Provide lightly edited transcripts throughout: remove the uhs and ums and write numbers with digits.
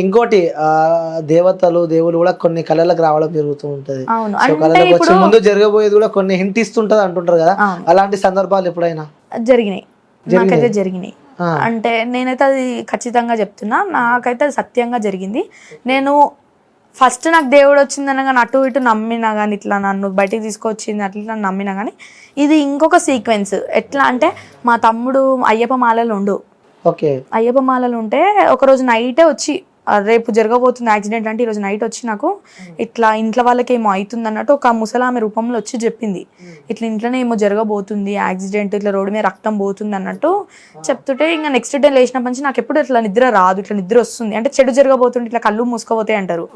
ఇంకోటి దేవతలు దేవుళ్ళు కూడా కొన్ని కళలకు రావడం జరుగుతూ ఉంటది. అవును. సో అంటే కళలకు వచ్చే ఇప్పుడు ముందు జరగబోయేది కూడా కొన్ని హింట్ ఇస్తుంటది అంటుంటారు కదా, అవును. అలాంటి సందర్భాలు ఎప్పుడైనా జరిగినాయి. నాకైతే జరిగినాయి. ఆ, అంటే నేనైతే అది ఖచ్చితంగా చెప్తున్నా. నాకైతే అది సత్యంగా జరిగింది. నేను ఫస్ట్ నాకు దేవుడు వచ్చిందనగా అటు ఇటు నమ్మినా కానీ, ఇట్లా నన్ను బయటికి తీసుకొచ్చింది అట్లా నమ్మినా కానీ, ఇది ఇంకొక సీక్వెన్స్. ఎట్లా అంటే మా తమ్ముడు అయ్యప్ప మాలలు ఉండు. ఓకే. అయ్యప్ప మాలలు ఉంటే ఒకరోజు నైటే వచ్చి రేపు జరగబోతుంది యాక్సిడెంట్ అంటే ఈరోజు నైట్ వచ్చి నాకు ఇట్లా ఇంట్లో వాళ్ళకి ఏమో అవుతుంది అన్నట్టు ఒక ముసలామె రూపంలో వచ్చి చెప్పింది. ఇట్లా ఇంట్లోనే ఏమో జరగబోతుంది యాక్సిడెంట్, ఇట్లా రోడ్డు మీద రక్తం పోతుంది అన్నట్టు చెప్తుంటే ఇంకా నెక్స్ట్ డే లేచినప్పటి నుంచి నాకు ఎప్పుడు ఇట్లా నిద్ర రాదు, ఇట్లా నిద్ర వస్తుంది. అంటే చెడు జరగబోతుంది, ఇట్లా కళ్ళు మూసుకోపోతాయి అంటారు,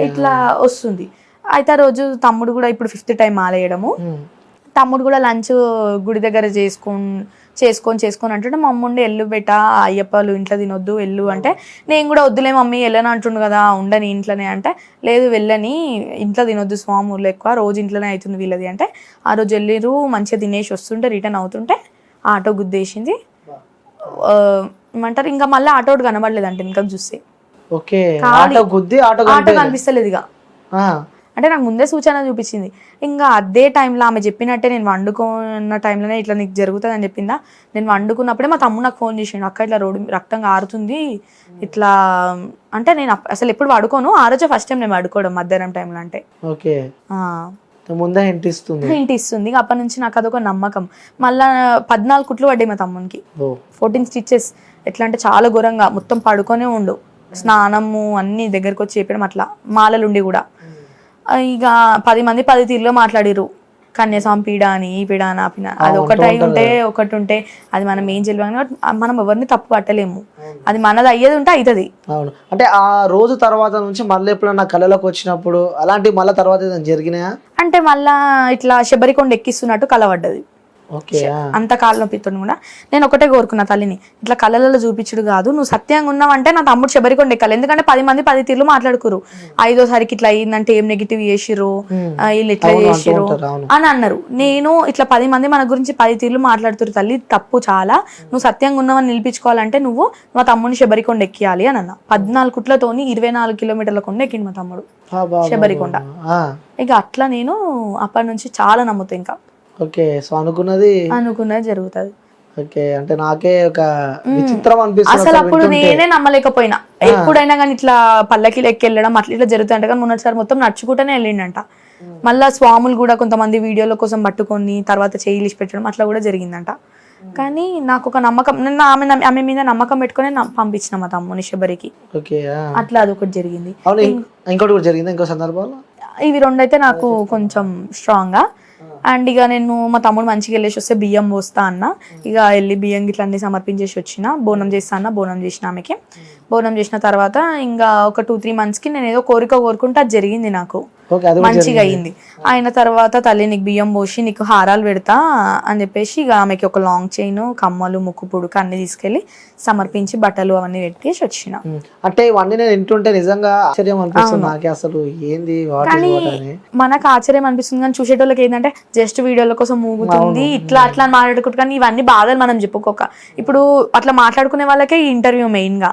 ఇట్లా వస్తుంది. అయితే ఆ రోజు తమ్ముడు కూడా ఇప్పుడు 5th టైం మాలేయడము, తమ్ముడు కూడా లంచ్ గుడి దగ్గర చేసుకొని అంటుంటే మా అమ్మ ఉండి ఎల్లు బెట్ట అయ్యప్పలు ఇంట్లో తినొద్దు ఎల్లు అంటే, నేను కూడా వద్దులే మమ్మీ వెళ్ళని అంటుండు కదా ఉండని ఇంట్లోనే అంటే, లేదు వెళ్ళని ఇంట్లో తినొద్దు స్వాములు ఎక్కువ రోజు ఇంట్లోనే అవుతుంది వీళ్ళది అంటే, ఆ రోజు వెళ్ళిరు మంచిగా తినేసి వస్తుంటే రిటర్న్ అవుతుంటే ఆటో గుద్దేసింది. ఏమంటారు ఇంకా మళ్ళీ ఆటో కనబడలేదంటే ఇంకా చూస్తే ఆటో కనిపిస్తలేదు ఇక. అంటే నాకు ముందే సూచన చూపించింది. ఇంకా అదే టైంలో ఆమె చెప్పినట్టే నేను వండుకున్న టైంలోనే ఇట్లా నీకు జరుగుతుంది అని చెప్పిందా. నేను వండుకున్నప్పుడే మా తమ్ముడు నాకు ఫోన్ చేసిండు, అక్క ఇట్లా రోడ్డు రక్తం కారుతుంది ఇట్లా అంటే. నేను అసలు ఎప్పుడు పడుకోను, ఆ రోజే ఫస్ట్ టైం నేను పడుకోవడం మధ్యాహ్నం టైంలో. అంటే ఇంటి ఇస్తుంది. అప్పటి నుంచి నాకు అదొక నమ్మకం. మళ్ళా 14 కుట్లు పడ్డాయి మా తమ్మునికి, 14 స్టిచెస్. ఎట్లా అంటే చాలా ఘోరంగా, మొత్తం పడుకొనే ఉండు, స్నానము అన్ని దగ్గరకు వచ్చి చెప్పడం అట్లా. మాలలుండి కూడా ఇక 10 మంది 10 తీరులో మాట్లాడిరు. కన్యాస్వామి పీడ అని, ఈ పీడ అని, ఆ పీడ అది ఒకటి ఉంటే అది మనం ఏం చేయలేము. మనం ఎవరిని తప్పు పట్టలేము, అది మనది అయ్యేది ఉంటే అవుతుంది. అవును. అంటే ఆ రోజు తర్వాత నుంచి మళ్ళీ ఎప్పుడన్నా కళలోకి వచ్చినప్పుడు అలాంటి మళ్ళీ తర్వాత జరిగినాయా? అంటే మళ్ళా ఇట్లా శబరికొండ ఎక్కిస్తున్నట్టు కళ పడ్డది. అంత కాళ్ళ నొప్పితో కూడా నేను ఒకటే కోరుకున్నా తల్లిని, ఇట్లా కళలలో చూపించుడు కాదు, నువ్వు సత్యంగా ఉన్నావంటే నా తమ్ముడు శబరికొండ ఎక్కాలి. ఎందుకంటే 10 మంది 10 తీర్లు మాట్లాడుకురు. 5వ సారికి ఇట్లా అయిందంటే ఏం నెగిటివ్ చేసిరు, వీళ్ళు ఇట్లా చేసిరు అని అన్నారు. నేను ఇట్లా 10 మంది మన గురించి 10 తీర్లు మాట్లాడుతురు తల్లి, తప్పు చాలా. నువ్వు సత్యంగా ఉన్నావని నిలిపించుకోవాలంటే నువ్వు మా తమ్ముడిని శబరికొండ ఎక్కియాలి అని అన్న. 14 కుట్లతోని 24 కిలోమీటర్ల కొండ ఎక్కింది మా తమ్ముడు శబరికొండ. ఇక అట్లా నేను అప్పటి నుంచి చాలా నమ్ముతా. ఇంకా అనుకున్నది జరుగుతుంది. అంటే నాకే ఒక విచిత్రం అనిపిస్తుంది అసలు. అప్పుడు నేనే నమ్మలేకపోయినా. ఎప్పుడైనా కానీ ఇట్లా పల్లకి లెక్క వెళ్ళడం అట్లా ఇట్లా జరుగుతుంట, కానీ మొన్నటిసారి మొత్తం నడుచుకుంటూనే వెళ్ళిండంట. మళ్ళా స్వాములు కూడా కొంతమంది వీడియోల కోసం పట్టుకొని తర్వాత చేయిలిసి పెట్టడం అట్లా కూడా జరిగిందంట. కానీ నాకు ఒక నమ్మకం, నిన్న ఆమె మీద నమ్మకం పెట్టుకుని పంపించిన మా తమ్ముని శబరికి. అట్లా అదొకటి జరిగింది. ఇంకోటి కూడా జరిగింది ఇంకో సందర్భంలో. ఇవి 2 అయితే నాకు కొంచెం స్ట్రాంగ్ గా. అండ్ ఇక నేను మా తమ్ముడు మంచిగా వెళ్ళేసి వస్తే బియ్యం పోస్తా అన్న. ఇక వెళ్ళి బియ్యం గిట్ల అన్ని సమర్పించేసి వచ్చిన. బోనం చేస్తా అన్న, బోనం చేసిన ఆమెకి. బోనం చేసిన తర్వాత ఇంకా ఒక 2-3 monthsకి నేను ఏదో కోరిక కోరుకుంటే అది జరిగింది, నాకు మంచిగా అయ్యింది. అయిన తర్వాత తల్లి నీకు బియ్యం పోసి నీకు హారాలు పెడతా అని చెప్పేసి ఇక ఆమెకి ఒక లాంగ్ చైన్, కమ్మలు, ముక్కు పుడుకు అన్ని తీసుకెళ్లి సమర్పించి బట్టలు అవన్నీ పెట్టేసి వచ్చిన. అంటే ఇవన్నీ నేను వింటుంటే నిజంగా ఆశ్చర్యం అనిపిస్తుంది నాకు. అసలు ఏంది కానీ మనకు ఆశ్చర్యం అనిపిస్తుంది, కానీ చూసేటోళ్ళకి ఏంటంటే జస్ట్ వీడియోల కోసం మూగుతుంది ఇట్లా అట్లా మాట్లాడుకుంటు. కానీ ఇవన్నీ బాధలు మనం చెప్పుకోక, ఇప్పుడు అట్లా మాట్లాడుకునే వాళ్ళకే ఈ ఇంటర్వ్యూ మెయిన్ గా.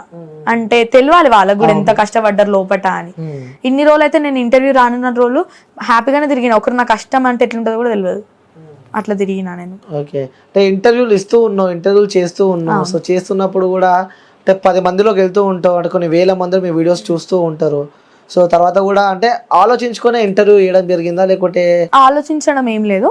అంటే తెలియాలి వాళ్ళకు కూడా ఎంత కష్టపడ్డారు లోపట అని. ఇన్ని రోజులు అయితే నేను ఇంటర్వ్యూ రానున్న రోజులు హ్యాపీగానే తిరిగిన. ఒకరు నా కష్టం అంటే ఎట్లుంటుందో కూడా తెలియదు, అట్లా తిరిగినా నేను. అంటే ఇంటర్వ్యూలు ఇస్తూ ఉన్నావు, ఇంటర్వ్యూలు చేస్తూ ఉన్నావు. సో చేస్తున్నప్పుడు కూడా అంటే 10 మందిలోకి వెళ్తూ ఉంటావు, అంటే కొన్ని వేల మంది మీ వీడియోస్ చూస్తూ ఉంటారు. సో తర్వాత కూడా అంటే ఆలోచించుకునే ఇంటర్వ్యూ చేయడం జరిగిందా, లేకుంటే? ఆలోచించడం ఏం లేదు,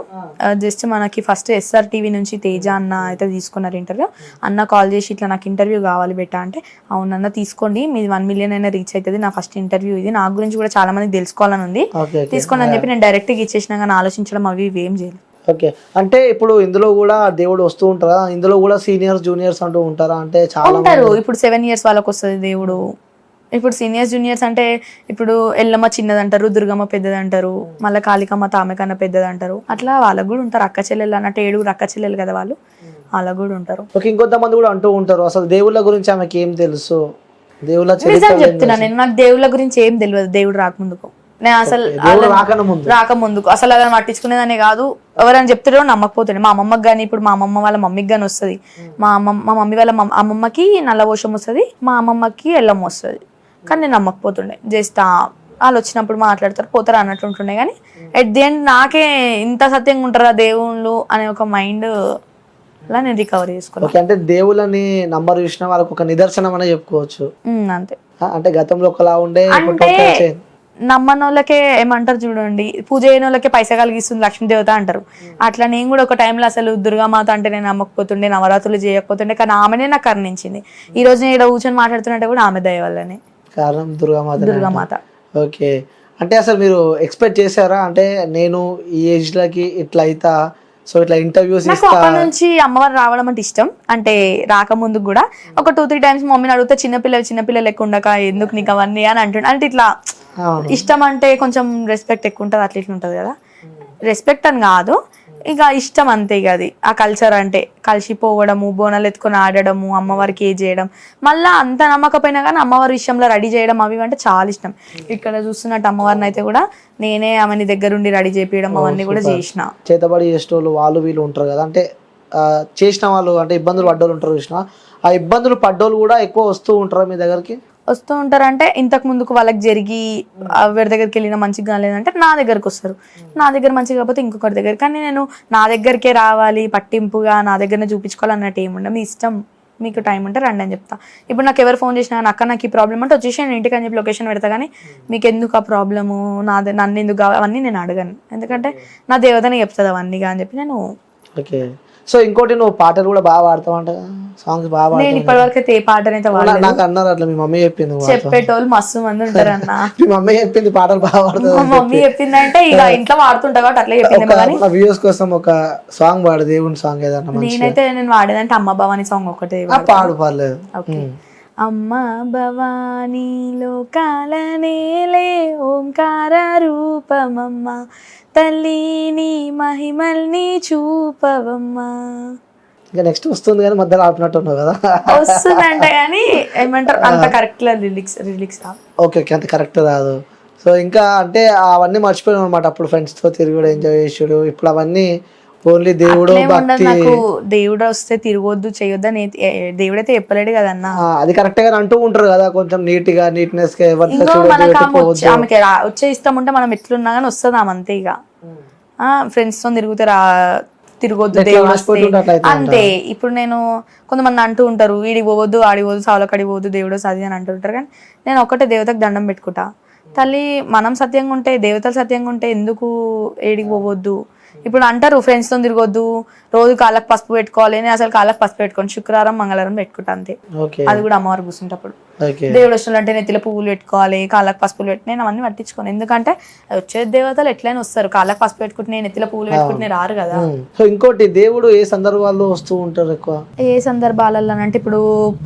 జస్ట్ మనకి ఫస్ట్ SRTV నుంచి తేజ అన్న అయితే తీసుకున్నారు ఇంటర్వ్యూ. అన్న కాల్ చేసి ఇట్లా నాకు ఇంటర్వ్యూ కావాలి బెట్టా అంటే, అవునన్న తీసుకోండి, మీది 1 million అయినా రీచ్ అవుతుంది, నా ఫస్ట్ ఇంటర్వ్యూ ఇది, నాకు గురించి కూడా చాలా మంది తెలుసుకోవాలని ఉంది, తీసుకోండి అని చెప్పి నేను డైరెక్ట్గా ఇచ్చేసినా. కానీ ఆలోచించడం అవి ఇవేం చేయలేదు. అంటే ఇప్పుడు ఇందులో కూడా దేవుడు వస్తూ ఉంటారా? ఇందులో కూడా సీనియర్స్ జూనియర్స్ అంటూ ఉంటారా? అంటే చాలా ఉంటారు. ఇప్పుడు 7 years వాళ్ళకి వస్తుంది దేవుడు. ఇప్పుడు సీనియర్స్ జూనియర్స్ అంటే ఇప్పుడు ఎల్లమ్మ చిన్నది అంటారు, దుర్గమ్మ పెద్దది అంటారు, మళ్ళీ కాళికమ్మ తామె కన్నా పెద్దది అంటారు. అట్లా వాళ్ళకు కూడా ఉంటారు. అక్క చెల్లెలు అన్నట్టు 7 అక్క చెల్లెలు కదా వాళ్ళు, వాళ్ళకు కూడా ఉంటారు. ఇంకొంతమంది కూడా అంటూ ఉంటారు అసలు దేవుళ్ళ గురించి ఆమెకి ఏం తెలుసు, దేవుళ్ళ నిజం చెప్తున్నా నేను, నాకు దేవుళ్ళ గురించి ఏం తెలియదు. దేవుడు రాకముందుకు నేను అసలు రాకముందుకు అసలు అలా పట్టించుకునేదాన్ని కాదు. ఎవరైనా చెప్తారో నమ్మకపోతుండే. మా అమ్మమ్మకి కానీ, ఇప్పుడు మా అమ్మమ్మ వాళ్ళ మమ్మీకి కానీ వస్తుంది, మా మమ్మీ వాళ్ళ అమ్మమ్మకి నల్ల పోషం వస్తుంది, మా అమ్మమ్మకి ఎల్లమ్మ వస్తుంది. కానీ నేను నమ్మకపోతుండే. జస్ట్ వాళ్ళు వచ్చినప్పుడు మాట్లాడతారు పోతారు అన్నట్టు ఉంటుండే. కానీ ఎట్ ది ఎండ్ నాకే ఇంత సత్యంగా ఉంటారా దేవుళ్ళు అనే ఒక మైండ్ లా నేను రికవర్ చేసుకున్నాను. అంటే దేవుళ్ళని నంబర్ చూసిన వాళ్ళకి ఒక నిదర్శనం అనే చెప్పుకోవచ్చు. అంతే. అంటే గతంలో ఒకలా ఉండే అంటే నమ్మని వాళ్ళకే ఏమంటారు చూడండి, పూజ చేయని వాళ్ళకే పైసా కలిగిస్తుంది లక్ష్మీదేవత అంటారు. అట్లా నేను కూడా ఒక టైంలో అసలు దుర్గామాత అంటే నేను నమ్మకపోతుండే, నవరాత్రులు చేయకపోతుండే. కానీ ఆమెనే నాకు కరుణించింది. ఈ రోజు నేను ఇక్కడ కూర్చొని మాట్లాడుతున్నట్టే కూడా ఆమె దయ వల్లనే. కారణం దుర్గామాత. ఓకే. అంటే అసలు మీరు ఎక్స్పెక్ట్ చేశారా అంటే నేను ఈ ఏజ్ లకి ఇట్లా అయితా, సో ఇట్లా ఇంటర్వ్యూస్ నాకు అప్పటి నుంచి అమ్మవారు రావడం అంటే ఇష్టం. అంటే రాకముందు కూడా ఒక 2-3 టైమ్స్ మమ్మీని అడిగితే చిన్నపిల్ల లెక్క ఉండక ఎందుకు నీకు అవన్నీ అని అంటుండే. అంటే ఇట్లా ఇష్టం అంటే కొంచెం రెస్పెక్ట్ ఎక్కువ ఉంటుంది, అట్లా ఇట్లా ఉంటుంది కదా. రెస్పెక్ట్ అని కాదు, ఇక ఇష్టం అంతే. ఇక అది ఆ కల్చర్ అంటే కలిసిపోవడము, బోనాలు ఎత్తుకొని ఆడడము, అమ్మవారికి ఏ చేయడం, మళ్ళీ అంత నమ్మకపోయినా కానీ అమ్మవారి విషయంలో రెడీ చేయడం అవి అంటే చాలా ఇష్టం. ఇక్కడ చూస్తున్నట్టు అమ్మవారిని అయితే కూడా నేనే ఆమెని దగ్గరుండి రెడీ చేపించడం అవన్నీ కూడా చేసిన. చేతబడి చేసేటోళ్ళు వాళ్ళు వీళ్ళు ఉంటారు కదా, అంటే చేసిన వాళ్ళు అంటే ఇబ్బందులు పడ్డోళ్ళు ఉంటారు చూసిన, ఆ ఇబ్బందులు పడ్డోళ్ళు కూడా ఎక్కువ వస్తూ ఉంటారు మీ దగ్గరికి? వస్తూ ఉంటారంటే ఇంతకు ముందుకు వాళ్ళకి జరిగి ఎవరి దగ్గరికి వెళ్ళినా మంచిగా కాలేదంటే నా దగ్గరకు వస్తారు. నా దగ్గర మంచిగా కాకపోతే ఇంకొకరి దగ్గర. కానీ నేను నా దగ్గరికే రావాలి పట్టింపుగా నా దగ్గరనే చూపించుకోవాలన్నట్టు ఏముండదు. మీ ఇష్టం, మీకు టైం ఉంటే రండి అని చెప్తా. ఇప్పుడు నాకు ఎవరు ఫోన్ చేసినా అక్క నాకు ఈ ప్రాబ్లం అంటే వచ్చేసి నేను ఇంటికి అని చెప్పి లొకేషన్ పెడతా. కానీ మీకు ఎందుకు ఆ ప్రాబ్లము, నన్ను ఎందుకు కావాలి అవన్నీ నేను అడగను. ఎందుకంటే నా దేవతనే చెప్తుంది అవన్నీగా అని చెప్పి నేను. ఓకే. సో ఇంకోటి నువ్వు పాటలు కూడా బాగా పాడతావంట, సాంగ్స్ బాగా పాడతావు. నేను ఇప్పటివరకు అయితే ఏ పాటనైతే నాకు అన్నారు అట్లా, మీ మమ్మీ చెప్పింది. చెప్పేటోళ్ళు మస్తు మంది ఉంటారు అన్న. మీ మమ్మీ చెప్పింది పాటలు బాగా పాడతావు. మా మమ్మీ చెప్పిందంటే ఇక ఇంట్లో వాడుతుంటా కాబట్టి అట్లా చెప్పింది. వ్యూస్ కోసం ఒక సాంగ్ పాడు, దేవుని సాంగ్ ఏదన్నా. నేను వాడేదంటే అమ్మ భవాని సాంగ్ ఒకటే పాడు, పర్లేదు. అమ్మ భవానీ లోకాలనేలే ఓంకార రూపమమ్మ, తల్లిని మహిమల్ని చూపవమ్మ. ఇంకా నెక్స్ట్ వస్తుంది కానీ మధ్యలో ఆపినట్టు ఉన్నావు కదా. వస్తుందంట కానీ ఏమంటారు అంత కరెక్ట్ రిలీక్స్ ఓకే ఓకే, అంత కరెక్ట్ రాదు. సో ఇంకా అంటే అవన్నీ మర్చిపోయాను అనమాట. అప్పుడు ఫ్రెండ్స్ తో తిరుగుడు, ఎంజాయ్ చేసుడు. ఇప్పుడు అవన్నీ ఓన్లీ దేవుడు భక్తి. నాకు దేవుడు వస్తే తిరగొద్దు చేయొద్దు అని దేవుడైతే చెప్పలేడు కదన్నా. అది కరెక్ట్ గా అంటూ ఉంటారు కదా, కొంచెం నీట్నెస్ గా. ఆమెకి వచ్చే ఇష్టం ఉంటే మనం ఎట్లున్నా కానీ వస్తుంది ఆమె అంతే. ఇక ఫ్రెండ్స్ తో తిరగొద్దు దేవుడు అంతే. ఇప్పుడు నేను కొంతమంది అంటూ ఉంటారు ఈడికి పోవద్దు, ఆడికి పోవద్దు, సావులకు అడిగి పోవద్దు, దేవుడు అది అని అంటుంటారు. కానీ నేను ఒక్కటే దేవతకు దండం పెట్టుకుంటా. తల్లి మనం సత్యంగా ఉంటే, దేవతలు సత్యంగా ఉంటే ఎందుకు ఏడికి పోవద్దు. ఇప్పుడు అంటారు ఫ్రెండ్స్ తో తిరగొద్దు, రోజు కాళ్ళకి పసుపు పెట్టుకోవాలి. నేను అసలు కాళ్ళకి పసుపు పెట్టుకోండి, శుక్రవారం మంగళవారం పెట్టుకుంటా అంతే. అది కూడా అమ్మవారు కూర్చుంటప్పుడు. దేవుడు వస్తువులు నెత్తిలో పువ్వులు పెట్టుకోవాలి, కాళ్ళకి పసుపులు పెట్టి నేను అవన్నీ పట్టించుకోను. ఎందుకంటే వచ్చే దేవతలు ఎట్లయినా వస్తారు, కాళ్ళకి పసుపు పెట్టుకుంటే నెత్తిలో పువ్వులు పెట్టుకుంటే రారు కదా. ఇంకోటి దేవుడు ఏ సందర్భాల్లో వస్తూ ఉంటారు ఎక్కువ? ఏ సందర్భాలలో అంటే ఇప్పుడు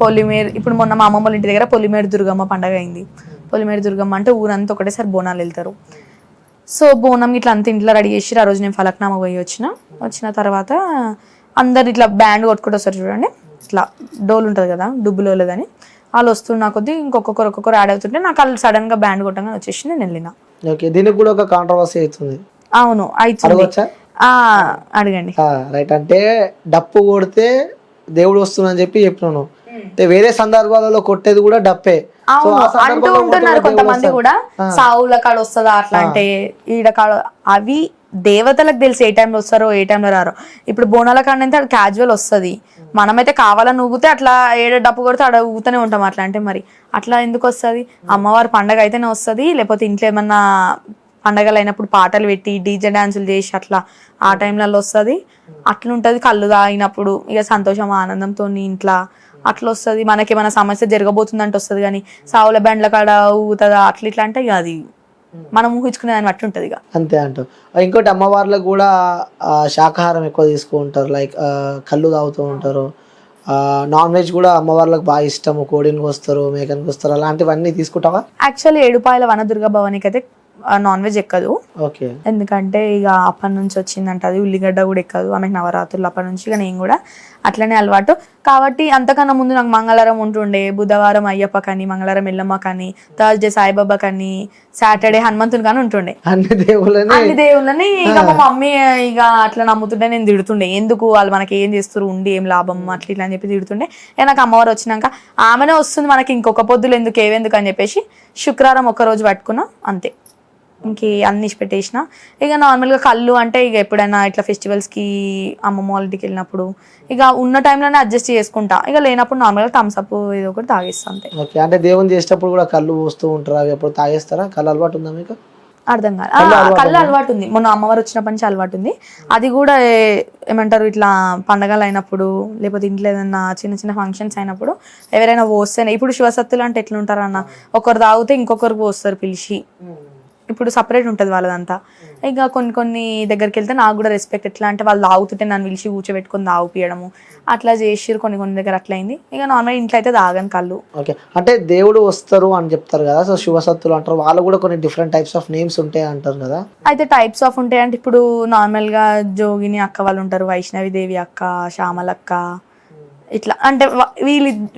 పొలిమేరు, ఇప్పుడు మొన్న మా అమ్మమ్మ ఇంటి దగ్గర పొలిమేరు దుర్గమ్మ పండగ అయింది. పొలిమేరు దుర్గమ్మ అంటే ఊరంతా ఒకటేసారి బోనాలు వెళ్తారు. సో బోనం ఇట్లా అంత ఇంట్లో రెడీ చేసి ఆ రోజు నేను ఫలక్నామా పోయి వచ్చిన తర్వాత అందరు ఇట్లా బ్యాండ్ కొట్టుకుంటూ వస్తారు చూడండి. ఇట్లా డోలు ఉంటుంది కదా, డుబ్బులోలు కానీ వాళ్ళు వస్తున్నా కొద్దీ ఒక్కొక్కరు యాడ్ అవుతుంటే నాకు వాళ్ళు సడన్ గా బ్యాండ్ కొట్టంగా వచ్చేసి నేను వెళ్ళిన. దీనికి కూడా ఒక కాంట్రవర్సీ అవుతుంది. అవును అవుతుంది, అడగండి. రైట్, అంటే డప్పు కొడితే దేవుడు వస్తుందని చెప్పి చెప్పినాను. వేరే సందర్భాలలో కొట్టేది కూడా డప్పే అంటూ ఉంటున్నారు కొంతమంది కూడా. సావుల కాడ వస్తుందా అట్లా అంటే ఈడ కాడ అవి దేవతలకు తెలిసి ఏ టైంలో వస్తారో ఏ టైంలో రారో. ఇప్పుడు బోనాల కాడ అది క్యాజువల్ వస్తుంది, మనమైతే కావాలని ఊగితే అట్లా ఏడ డప్పు కొడితే అక్కడ ఊగుతూనే ఉంటాం. అట్లా అంటే మరి అట్లా ఎందుకు వస్తుంది? అమ్మవారి పండగ అయితేనే వస్తుంది, లేకపోతే ఇంట్లో ఏమన్నా పండగలు అయినప్పుడు పాటలు పెట్టి డీజే డాన్సులు చేసి అట్లా ఆ టైంలలో వస్తుంది. అట్లుంటది కళ్ళు తాగినప్పుడు ఇక సంతోషం ఆనందంతో ఇంట్లో అట్లా వస్తుంది. మనకేమైనా సమస్య జరగబోతుందంటే వస్తుంది. కానీ సావుల బ్యాండ్ల కాడ ఊగుతుందా అట్లా ఇట్లా అంటే ఇక అది మనం ఊహించుకునే దాన్ని బట్టి ఉంటుంది ఇక అంతే అంటూ. ఇంకోటి అమ్మవార్లకు కూడా శాకాహారం ఎక్కువ తీసుకుంటారు, లైక్ కళ్ళు తాగుతూ ఉంటారు. నాన్ వెజ్ కూడా అమ్మవార్లకు బాగా ఇష్టము, కోడిని వస్తారు, మేకనికి వస్తారు, అలాంటివన్నీ తీసుకుంటావా? యాక్చువల్లీ ఏడుపాయల వనదుర్గ భవానికి అయితే నాన్ వెజ్ ఎక్కదు. ఓకే. ఎందుకంటే ఇక అప్పటి నుంచి వచ్చిందంట అది, ఉల్లిగడ్డ కూడా ఎక్కదు ఆమెకు నవరాత్రులు అప్పటి నుంచి. ఇక నేను కూడా అట్లనే అలవాటు కాబట్టి అంతకన్నా ముందు నాకు మంగళవారం ఉంటుండే, బుధవారం అయ్యప్ప కానీ, మంగళవారం ఎల్లమ్మ కానీ, థర్స్డే సాయిబాబా కానీ, సాటర్డే హనుమంతుని కానీ ఉంటుండే. అన్ని దేవుళ్ళని ఇక మా మమ్మీ ఇక అట్లా నమ్ముతుంటే నేను తిడుతుండే, ఎందుకు వాళ్ళు మనకి ఏం చేస్తారు ఉండి ఏం లాభం అట్లా ఇట్లా అని చెప్పి తిడుతుండే. ఇక నాకు అమ్మవారు వచ్చినాక ఆమెనే వస్తుంది మనకి ఇంకొక పొద్దులు ఎందుకు ఏవెందుకు అని చెప్పేసి శుక్రవారం ఒక్కరోజు పట్టుకున్నా అంతే, ఇంకే అన్ని పెట్టేసిన. ఇక నార్మల్గా కళ్ళు అంటే ఇక ఎప్పుడైనా ఇట్లా ఫెస్టివల్స్కి అమ్మమ్మ వాళ్ళ ఇంటికి వెళ్ళినప్పుడు ఇక ఉన్న టైంలోనే అడ్జస్ట్ చేసుకుంటా, ఇక లేనప్పుడు నార్మల్గా థమ్స్అప్ ఏదో ఒకటి తాగేస్తా అంతే. ఓకే. అంటే దేవుని చేసేటప్పుడు కూడా కళ్ళు పోస్తూ ఉంటారు, అవి ఎప్పుడు తాగేస్తారా? కళ్ళు అలవాటు ఉందా మీకు? అర్థం కాదు. కళ్ళు అలవాటు ఉంది, మొన్న అమ్మవారు వచ్చినప్పటి నుంచి అలవాటు ఉంది. అది కూడా ఏమంటారు ఇట్లా పండగలు అయినప్పుడు లేకపోతే ఇంట్లో ఏదైనా చిన్న చిన్న ఫంక్షన్స్ అయినప్పుడు ఎవరైనా పోస్తేనే. ఇప్పుడు శివసత్తులు అంటే ఎట్లుంటారు అన్న, ఒకరు తాగితే ఇంకొకరికి పోస్తారు పిలిచి, ఇప్పుడు సపరేట్ ఉంటుంది వాళ్ళదంతా. ఇక కొన్ని దగ్గరికి వెళ్తే నాకు కూడా రెస్పెక్ట్, ఎట్లా అంటే వాళ్ళు తాగుతుంటే నన్ను పిలిచి కూర్చోబెట్టుకొని తాగిపియడము అట్లా చేసిరు. కొన్ని దగ్గర అట్లా అయింది. ఇక నార్మల్ ఇంట్లో అయితే తాగను కళ్ళు. ఓకే. అంటే దేవుడు వస్తారు అని చెప్తారు కదా, సో శివసత్తులు అంటారు, వాళ్ళు కూడా కొన్ని డిఫరెంట్ టైప్స్ ఆఫ్ నేమ్స్ ఉంటాయి అంటారు కదా. అయితే టైప్స్ ఆఫ్ ఉంటాయి అంటే ఇప్పుడు నార్మల్గా జోగిని అక్క వాళ్ళు ఉంటారు, వైష్ణవి దేవి అక్క, శ్యామలక్క, ఇట్లా అంటే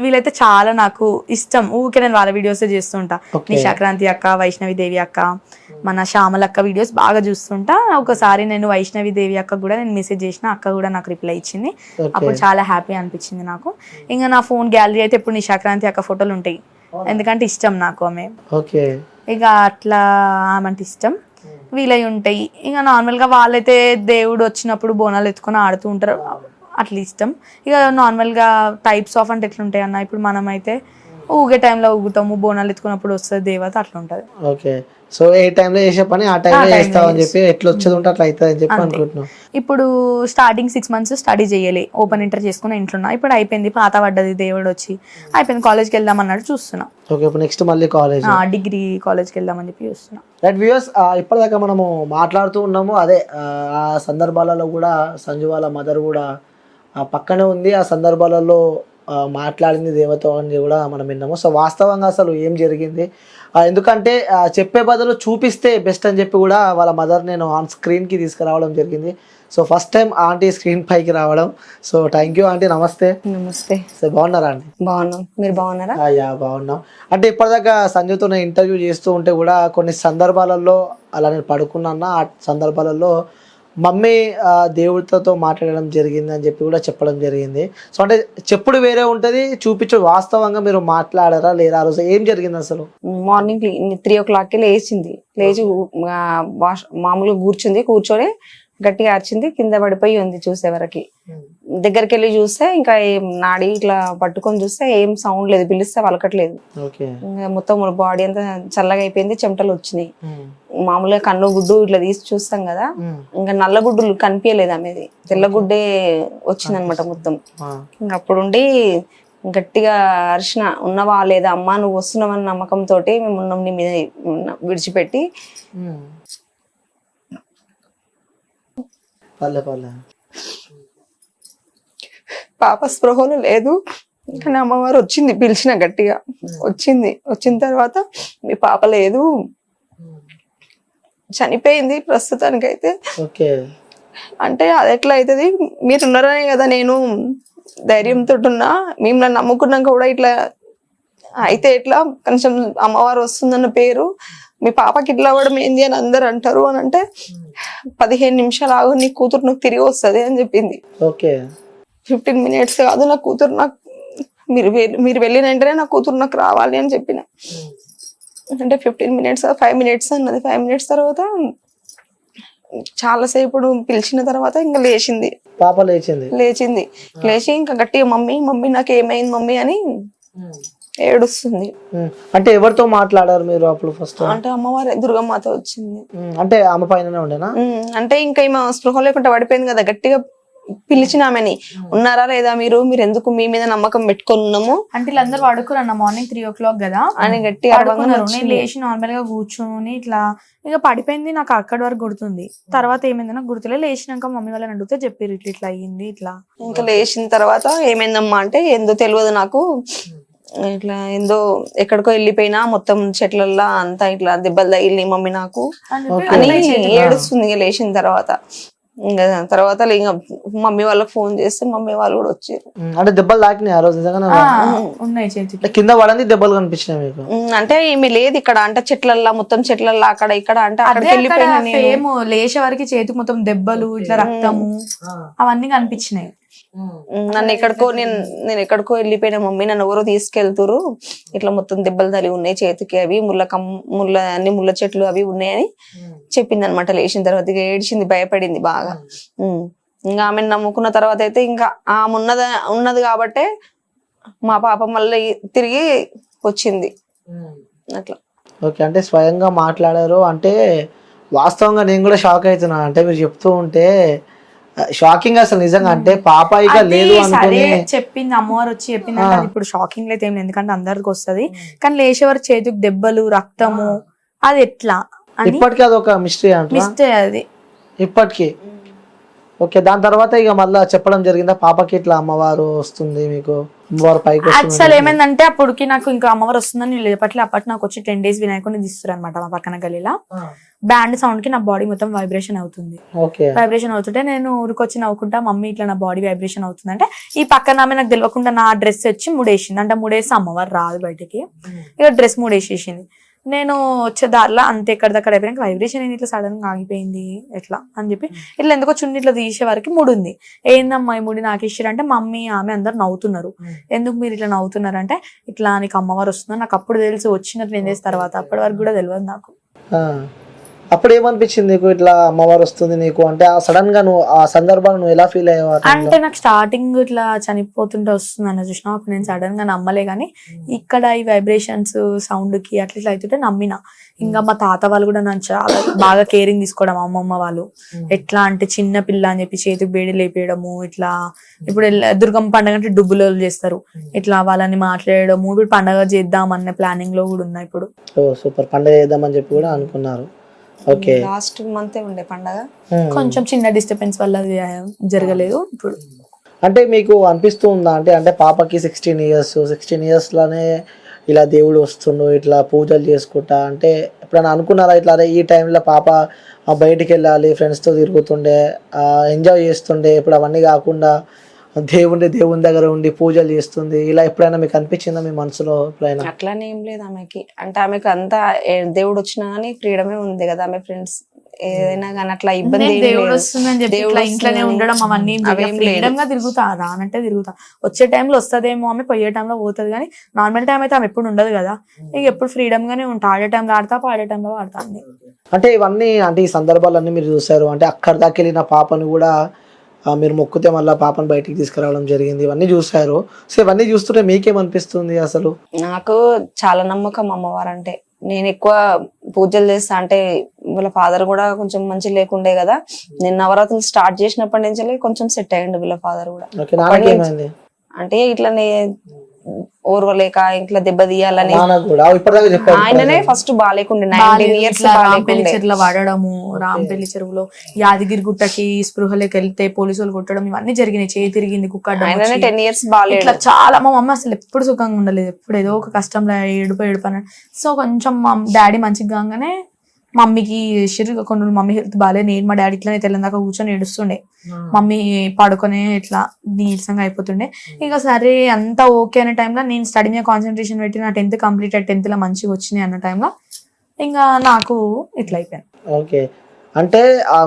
వీళ్ళైతే చాలా నాకు ఇష్టం. ఊరికే నేను వాళ్ళ వీడియోస్ చేస్తుంటా. నిశాక్రాంతి అక్క, వైష్ణవి దేవి అక్క, మన శ్యామలక్క వీడియోస్ బాగా చూస్తుంటా. ఒకసారి నేను వైష్ణవి దేవి అక్క కూడా నేను మెసేజ్ చేసిన, అక్క కూడా నాకు రిప్లై ఇచ్చింది. అప్పుడు చాలా హ్యాపీ అనిపించింది నాకు. ఇంకా నా ఫోన్ గ్యాలరీ అయితే ఎప్పుడు నిశాక్రాంతి అక్క ఫోటోలు ఉంటాయి, ఎందుకంటే ఇష్టం నాకు ఆమె. ఇక అట్లా ఆమెంటే ఇష్టం. వీళ్ళవి ఉంటాయి. ఇంకా నార్మల్గా వాళ్ళైతే దేవుడు వచ్చినప్పుడు బోనాలు ఎత్తుకొని ఆడుతూ ఉంటారు, అట్లా ఇష్టం. ఇక నార్మల్గా టైప్స్ ఆఫ్ అంటే ఎట్లుంటాయి అన్న, ఇప్పుడు మనం అయితే ఊగే టైంలో ఊగుతాము, బోనాలు ఎత్తుకున్నప్పుడు వస్తుంది దేవత, అట్లా ఉంటుంది. ఓకే. సో ఏ టైంలో చేసే పని ఆ టైంలో చేస్తామని చెప్పి ఎట్లా వచ్చేది ఉంటే అట్లా అవుతుంది అని చెప్పి అనుకుంటున్నాం. ఇప్పుడు స్టార్టింగ్ 6 months స్టడీ చేయలే, ఓపెన్ ఇంటర్ చేసుకుని ఇంట్లో ఉన్నా. ఇప్పుడు అయిపోయింది, పాత పడ్డది, దేవుడు వచ్చి అయిపోయింది, కాలేజ్కి వెళ్దాం అన్నట్టు చూస్తున్నా. ఓకే. ఇప్పుడు నెక్స్ట్ మళ్ళీ కాలేజ్, డిగ్రీ కాలేజ్కి వెళ్దామని చెప్పి చూస్తున్నా. రైట్ వ్యూయర్స్, ఇప్పటిదాకా మనము మాట్లాడుతూ ఉన్నాము. అదే ఆ సందర్భాలలో కూడా సంజు వాళ్ళ మదర్ కూడా పక్కనే ఉంది, ఆ సందర్భాలలో మాట్లాడింది దేవత అని కూడా మనం విన్నాము. సో వాస్తవంగా అసలు ఏం జరిగింది, ఎందుకంటే చెప్పే బదులు చూపిస్తే బెస్ట్ అని చెప్పి కూడా వాళ్ళ మదర్ నేను ఆన్ స్క్రీన్కి తీసుకురావడం జరిగింది. So first time aunty screen పైకి రావడం. So thank you aunty. నమస్తే. నమస్తే. సో బాగున్నారా అండి? బాగున్నాం, మీరు బాగున్నారా? యా బాగున్నాం. అంటే ఇప్పటిదాకా సంజయ్తో నేను ఇంటర్వ్యూ చేస్తూ ఉంటే కూడా కొన్ని సందర్భాలలో అలా నేను పడుకున్నా, ఆ సందర్భాలలో మమ్మీ దేవుడితో మాట్లాడడం జరిగింది అని చెప్పి కూడా చెప్పడం జరిగింది. సో అంటే చెప్పుడు వేరే ఉంటుంది, చూపించు. వాస్తవంగా మీరు మాట్లాడారా లేరా, ఆ రోజు ఏం జరిగింది అసలు? మార్నింగ్ 3 o'clockకి లేచి మామూలుగా కూర్చొని గట్టిగా అరిచింది, కింద పడిపోయి ఉంది. చూసేవరకి దగ్గరికి వెళ్ళి చూస్తే ఇంకా నాడి ఇట్లా పట్టుకొని చూస్తే ఏం సౌండ్ లేదు, పిలిస్తే పలకట్లేదు. ఇంకా మొత్తం బాడీ అంతా చల్లగా అయిపోయింది, చెమటలు వచ్చినాయి. మామూలుగా కన్ను గుడ్డు ఇట్లా తీసి చూస్తాం కదా, ఇంకా నల్ల గుడ్డులు కనిపించలేదు, ఆమెది తెల్లగుడ్డే వచ్చింది అనమాట మొత్తం. ఇంకా అప్పుడుండి గట్టిగా అరిచిన, ఉన్నవా లేదా అమ్మా, నువ్వు వస్తున్నావన్న నమ్మకంతో మేము ఉన్నాం నీ మీద విడిచిపెట్టి. పాప స్పృహలో లేదు, కానీ అమ్మవారు వచ్చింది, పిలిచిన గట్టిగా వచ్చిన తర్వాత మీ పాప లేదు, చనిపోయింది ప్రస్తుతానికైతే. అంటే అది ఎట్లా అవుతుంది, మీరు ఉన్నారనే కదా నేను ధైర్యంతో ఉన్నా, మిమ్మల్ని నమ్ముకున్నాక కూడా ఇట్లా అయితే ఎట్లా, కొంచెం అమ్మవారు వస్తుందన్న పేరు, మీ పాపకి ఇట్లా అవ్వడం ఏంది అని అందరు అంటారు అని అంటే 15 నిమిషాలు ఆగు, నీ కూతురు నాకు తిరిగి వస్తుంది అని చెప్పింది. 15 minutes కాదు, నా కూతురు నాకు మీరు వెళ్ళిన వెంటనే నా కూతురు నాకు రావాలి అని చెప్పిన. అంటే 15 minutes 5 minutes అన్నది. 5 minutes తర్వాత చాలాసేపు పిలిచిన తర్వాత ఇంకా లేచింది, పాప లేచి ఇంకా గట్టిగా మమ్మీ మమ్మీ నాకు ఏమైంది మమ్మీ అని ఏడుస్తుంది. అంటే ఎవరితో మాట్లాడారు మీరు అప్పుడు ఫస్ట్? అంటే అమ్మవారి దుర్గమ్మతో వచ్చింది. అంటే ఆమె పైన ఉండేనా? అంటే ఇంకా ఈమె స్పృహ లేకుండా పడిపోయింది కదా, గట్టిగా పిలిచిన ఆమెని, ఉన్నారా లేదా మీరు ఎందుకు మీ మీద నమ్మకం పెట్టుకొని ఉన్నాము అంటే వీళ్ళందరూ పడుకున్నా మార్నింగ్ 3 o'clock కదా అని గట్టిగా నేను లేచి నార్మల్ గా కూర్చొని ఇట్లా ఇక పడిపోయింది. నాకు అక్కడి వరకు గుర్తుంది, తర్వాత ఏమైంది నాకు గుర్తులే. లేచినాక మమ్మీ వాళ్ళని అడిగితే చెప్పారు ఇట్లా అయ్యింది ఇట్లా. ఇంకా లేచిన తర్వాత ఏమైందమ్మా అంటే ఏందో తెలియదు నాకు, ఇట్లా ఏందో ఎక్కడికో వెళ్ళిపోయినా మొత్తం చెట్లల్లో అంతా ఇట్లా దెబ్బలు తగిలి మమ్మీ నాకు అని ఏడుస్తుంది ఇక లేచిన తర్వాత. ఇంకా తర్వాత ఇంకా మమ్మీ వాళ్ళకి ఫోన్ చేస్తే మమ్మీ వాళ్ళు కూడా వచ్చారు. అంటే దెబ్బలు తాకినాయి ఆ రోజు నిజంగానే? ఉన్నాయి చేతికి. అంటే కింద పడంది దెబ్బలు కనిపించినాయి మీకు? అంటే ఏమి లేదు ఇక్కడ, అంటే చెట్లల్లో మొత్తం చెట్లల్లో అక్కడ ఇక్కడ అంటే అక్కడికి వెళ్ళిపోయినా ఫేమ్ లేచే వరకు చేతికి మొత్తం దెబ్బలు ఇట్లా రక్తము అవన్నీ కనిపించినాయి. నన్ను ఎక్కడికో నేను ఎక్కడికో వెళ్ళిపోయిన మమ్మీ నన్ను ఎవరో తీసుకెళ్తురు, ఇట్లా మొత్తం దెబ్బలు తగిలి ఉన్నాయి చేతికి, అవి అన్ని ముళ్ళ చెట్లు అవి ఉన్నాయని చెప్పింది అనమాట. లేచిన తర్వాత ఇక ఏడ్చింది, భయపడింది బాగా. ఇంకా ఆమెను నమ్ముకున్న తర్వాత అయితే ఇంకా ఆమె ఉన్నది కాబట్టే మా పాప మళ్ళీ తిరిగి వచ్చింది అట్లా. ఓకే, అంటే స్వయంగా మాట్లాడారు అంటే వాస్తవంగా నేను కూడా షాక్ అవుతున్నా. అంటే మీరు చెప్తూ ఉంటే షాకింగ్ అసలు నిజంగా. అంటే పాప ఇక లేదు అనుకుని చెప్పింది, అమ్మవారు వచ్చి చెప్పింది అంటే అది ఇప్పుడు షాకింగ్ అయితే ఏం లేదు, ఎందుకంటే అందరికి వస్తుంది. కానీ లేచేవారు చేతికి దెబ్బలు రక్తము అది ఎట్లా అని ఇప్పటికీ అదొక మిస్టరీ అంటే అది ఇప్పటికీ. ఓకే, దాని తర్వాత ఇక మళ్ళీ చెప్పడం జరిగిందా పాపకి ఇట్లా అమ్మవారు వస్తుంది మీకు, అమ్మవారు పైకి వస్తుంది? అసలు ఏమైందంటే అప్పటికి నాకు ఇంకా అమ్మవారు వస్తుందని లేపట్లే. అప్పటి నాకు వచ్చి 10 days వినాయకుడిని తీస్తారు అనమాట మా పక్కన గలీలా. బ్యాండ్ సౌండ్ కి నా బాడీ మొత్తం వైబ్రేషన్ అవుతుంది. వైబ్రేషన్ అవుతుంటే నేను ఊరికొచ్చి నవ్వుకుంటా, మమ్మీ ఇట్లా నా బాడీ వైబ్రేషన్ అవుతుంది అంటే ఈ పక్కన ఆమె నాకు తెలియకుండా నా డ్రెస్ వచ్చి ముడేసింది. అంటే ముడేసి అమ్మవారు రాదు బయటికి, ఇక డ్రెస్ ముడేసేసింది. నేను వచ్చే దారిలో అంతే ఎక్కడిదక్కడ అయిపోయినాక వైబ్రేషన్ ఏంది ఇట్లా సడన్ గా ఆగిపోయింది ఎట్లా అని చెప్పి ఇట్లా ఎందుకో చున్నీ ఇట్లా తీసే వరకు ముడి ఉంది. ఏందమ్మా ఈ ముడి నాకు ఇచ్చారంటే మమ్మీ ఆమె అందరు నవ్వుతున్నారు. ఎందుకు మీరు ఇట్లా నవ్వుతున్నారు అంటే ఇట్లా నీకు అమ్మవారు వస్తున్నారు. నాకు అప్పుడు తెలిసి వచ్చిన 10 days తర్వాత, అప్పటి వరకు కూడా తెలియదు నాకు. అప్పుడు ఏమనిపించింది నీకు ఇట్లా అమ్మవారు వస్తుంది నీకు అంటే? ఆ సడన్ గా నువ్వు ఆ సందర్భాన్ని నువ్వు ఎలా ఫీల్ అయ్యావు? అంటే నాకు స్టార్టింగ్ ఇట్లా చనిపోతుంటే వస్తుంది అన్న చూసినా, అప్పుడు నేను సడన్ గా నమ్మలే. కానీ ఇక్కడ ఈ వైబ్రేషన్స్ సౌండ్ కి అట్లా ఇట్లా అవుతుంటే నమ్మిన. ఇంకా మా తాత వాళ్ళు కూడా నన్ను చాలా బాగా కేరింగ్ తీసుకోవడం, అమ్మమ్మ వాళ్ళు ఎట్లా అంటే చిన్న పిల్ల అని చెప్పి చేతికి వేడి లేపేయడము, ఇట్లా ఇప్పుడు దుర్గమ్మ పండుగ అంటే డుబ్బులు చేస్తారు, ఇట్లా వాళ్ళని మాట్లాడడము. ఇప్పుడు పండుగ చేద్దాం అన్న ప్లానింగ్ లో కూడా ఉన్నా ఇప్పుడు. సూపర్, పండుగ చేద్దామని చెప్పి కూడా అనుకున్నారు. లాస్ట్ మంత్ ఉండే పండగ, కొంచెం చిన్న డిస్టర్బెన్స్ వల్ల జరగలేదు ఇప్పుడు. అంటే మీకు అనిపిస్తూ ఉందా అంటే అంటే పాపకి 16 years లోనే ఇలా దేవుడు వస్తుండు ఇట్లా పూజలు చేసుకుంటా అంటే ఎప్పుడైనా అనుకున్నారా ఇట్లా ఈ టైంలో పాప బయటికి వెళ్ళాలి, ఫ్రెండ్స్తో తిరుగుతుండే, ఎంజాయ్ చేస్తుండే, ఇప్పుడు అవన్నీ కాకుండా దేవుని దగ్గర ఉండి పూజలు చేస్తుంది, ఇలా ఎప్పుడైనా మీకు అనిపించిందా మీ మనసులో ఎప్పుడైనా? అట్లానే ఏం లేదు ఆమెకి. అంటే ఆమెకు అంతా దేవుడు వచ్చినా కానీ ఫ్రీడమే ఉంది కదా. ఆమె ఫ్రెండ్స్ ఏదైనా కానీ అట్లా ఇబ్బంది దేవుడు వస్తుందని చెప్పి ఇంట్లోనే ఉండడం అవన్నీ ఫ్రీడమ్ గా తిరుగుతా, రానంటే తిరుగుతా. వచ్చే టైంలో వస్తుందేమో ఆమె, పోయే టైంలో పోతుంది. కానీ నార్మల్ టైం అయితే ఆమె ఎప్పుడు ఉండదు కదా, ఇక ఎప్పుడు ఫ్రీడమ్ గానే ఉంటా. ఆడే టైంలో ఆడతా, పాడే టైంలో ఆడతా. అంటే ఇవన్నీ అంటే ఈ సందర్భాలన్నీ మీరు చూసారు అంటే అక్కడి దాకా వెళ్ళిన పాపను కూడా మీరు మొక్కుతే మళ్ళీ పాపను బయటికి తీసుకురావడం జరిగింది, ఇవన్నీ చూసారు. సో ఇవన్నీ చూస్తుంటే మీకేమనిపిస్తుంది అసలు? నాకు చాలా నమ్మకం అమ్మవారు అంటే. నేను ఎక్కువ పూజలు చేస్తా అంటే వీళ్ళ ఫాదర్ కూడా కొంచెం మంచి లేకుండే కదా, నేను నవరాత్రులు స్టార్ట్ చేసినప్పటి నుంచి కొంచెం సెట్ అయ్యండి వీళ్ళ ఫాదర్ కూడా. అంటే ఇట్లనే ఓర్వలేక ఇట్లా దెబ్బ తీయాలని ఆయననే ఫస్ట్ బాగాలేకుండే 19 years చెరువులో వాడడము, రాంపల్లి చెరువులో యాదగిరి గుట్టకి స్పృహలోకి వెళ్తే పోలీసులు కొట్టడం ఇవన్నీ జరిగినాయి. చేయి తిరిగింది, కుక్క. 10 years బాగాలేదు. ఇట్లా చాలా. మా మమ్మీ అసలు ఎప్పుడు సుఖంగా ఉండలేదు, ఎప్పుడు ఏదో ఒక కష్టంలో ఏడుపు అన్నాడు. సో కొంచెం మా డాడీ మంచిగా కాగానే మమ్మీకి కొన్ని మమ్మీ హెల్త్ బాగాలేదు. నేను మా డాడీ ఇట్లానే తెల్లందాకా కూర్చొని ఏడుస్తుండే, మమ్మీ పడుకొని ఇట్లా నీరసంగా అయిపోతుండే. ఇక సరే అంతా ఓకే అనే టైంలో నేను స్టడీ మీద కాన్సన్ట్రేషన్ పెట్టి నా 10th కంప్లీట్ 10th లో మంచిగా వచ్చినాయి అన్న టైంలో ఇంకా నాకు ఇట్లా అయిపోయాను. ఓకే, అంటే